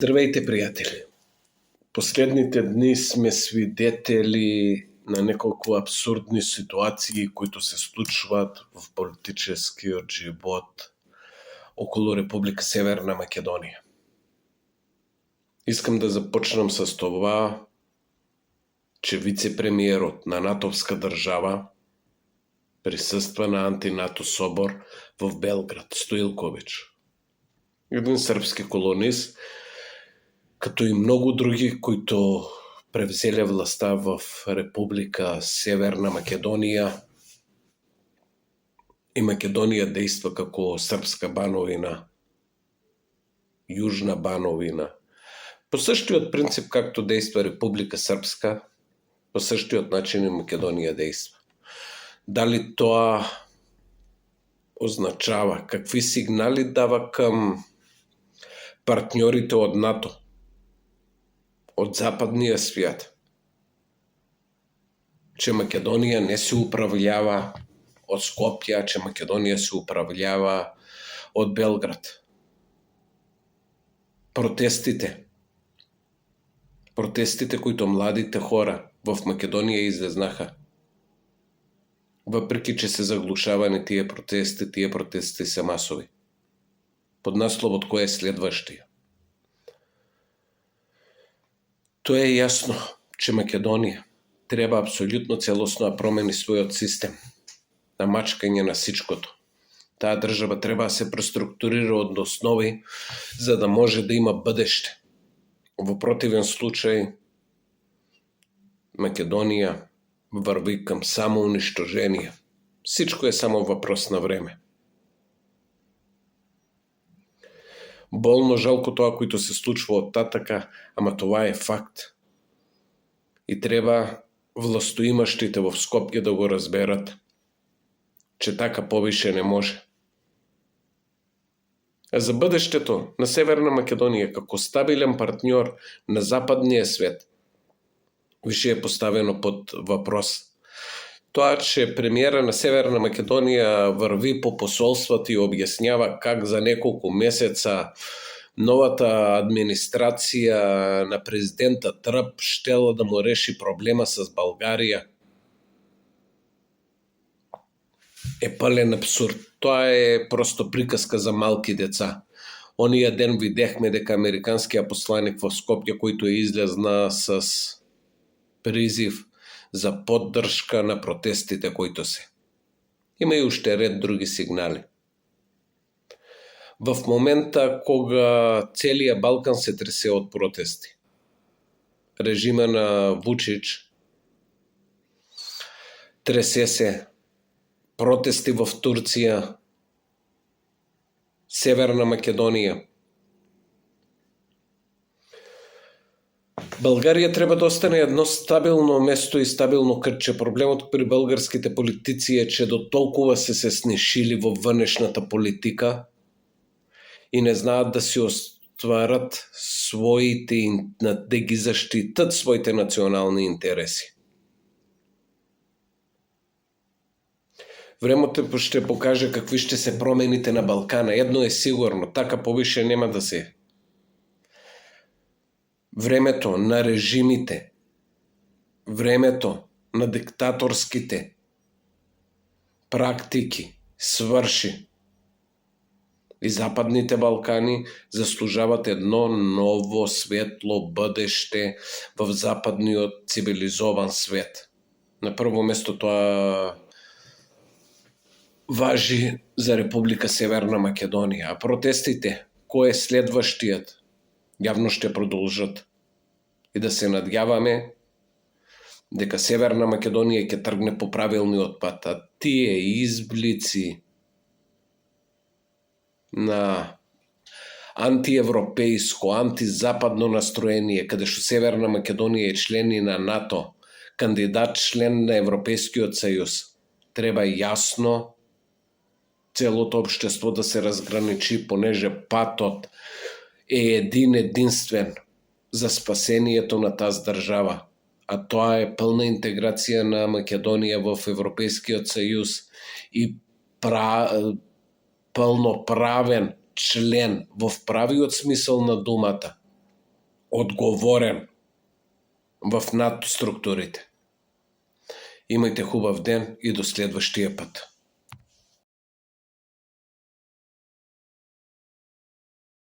Здравейте, пријатели! Последните дни сме свидетели на неколку абсурдни ситуации които се случуваат во политичкиот живот околу Република Северна Македонија. Искам да започнам со това, че вице-премиерот на натовска држава присуства на антинато собор во Белград, Стоилкович. Еден српски колонист, като и многу други които превзеле власта в Република Северна Македонија, и Македонија действа како српска бановина, јужна бановина. По същиот принцип както действа Република Српска, по същиот начин и Македонија действа. Дали тоа означава, какви сигнали дава кам партньорите од НАТО, од западниот свет, че Македонија не се управлява од Скопје, че Македонија се управлява од Белград. Протестите които младите хора в Македонија излезнаха, въпреки че се заглушавани тие протести се масови. Под насловот кој е следващия. Тоа е јасно, че Македонија треба апсолютно целосно да промени својот систем на мачкање на сичкото. Таа држава треба да се преструктурира од основи за да може да има бъдеште. Во противен случај Македонија врви кам самоуништожение. Сичко е само въпрос на време. Болно жалко тоа което се случва од татака, ама това е факт. И треба властоимаштите во Скопје да го разберат, че така повише не може. А за бъдештето на Северна Македонија како стабилен партньор на западниот свет више е поставено под въпрос. Тоа, че премиера на Северна Македонија врви по посолствата и објаснява как за неколку месеца новата администрација на президента Тръп штела да му реши проблема с Българија, е пълен абсурд. Тоа е просто приказка за малки деца. Онија ден видехме дека американскиот посланик во Скопје, којто е излезна с призив за поддршка на протестите които се. Има и уште ред други сигнали. В момента кога целиот Балкан се тресе од протести, режима на Вучич тресе се, протести в Турција, Северна Македонија. Българија треба да остане едно стабилно место и стабилно крче. Проблемот при българските политици е, че до толкова се снишили во вънешната политика и не знаат да си остварат своите, да ги заштитат своите национални интереси. Времето ще покаже какви ще се промените на Балкана. Едно е сигурно, така повише нема да се. Времето на режимите, времето на диктаторските практики свърши. И Западните Балкани заслужават едно ново светло бъдеще в западниот цивилизован свет. На прво место тоа важи за Република Северна Македонија. А протестите, кој е следващиот, јавно ще продолжат. И да се надјаваме дека Северна Македонија ќе тргне по правилниот пат, а тие изблици на антиевропејско, антизападно настроение, каде што Северна Македонија е член на НАТО, кандидат член на Европейскиот сојуз, треба јасно целото општество да се разграничи, понеже патот е единствен за спасението на таз држава, а тоа е пълна интеграција на Македонија в Европейскиот сојуз и пълноправен член во правиот смисъл на думата одговорен в НАТО структурите. Имајте хубав ден и до следващия път.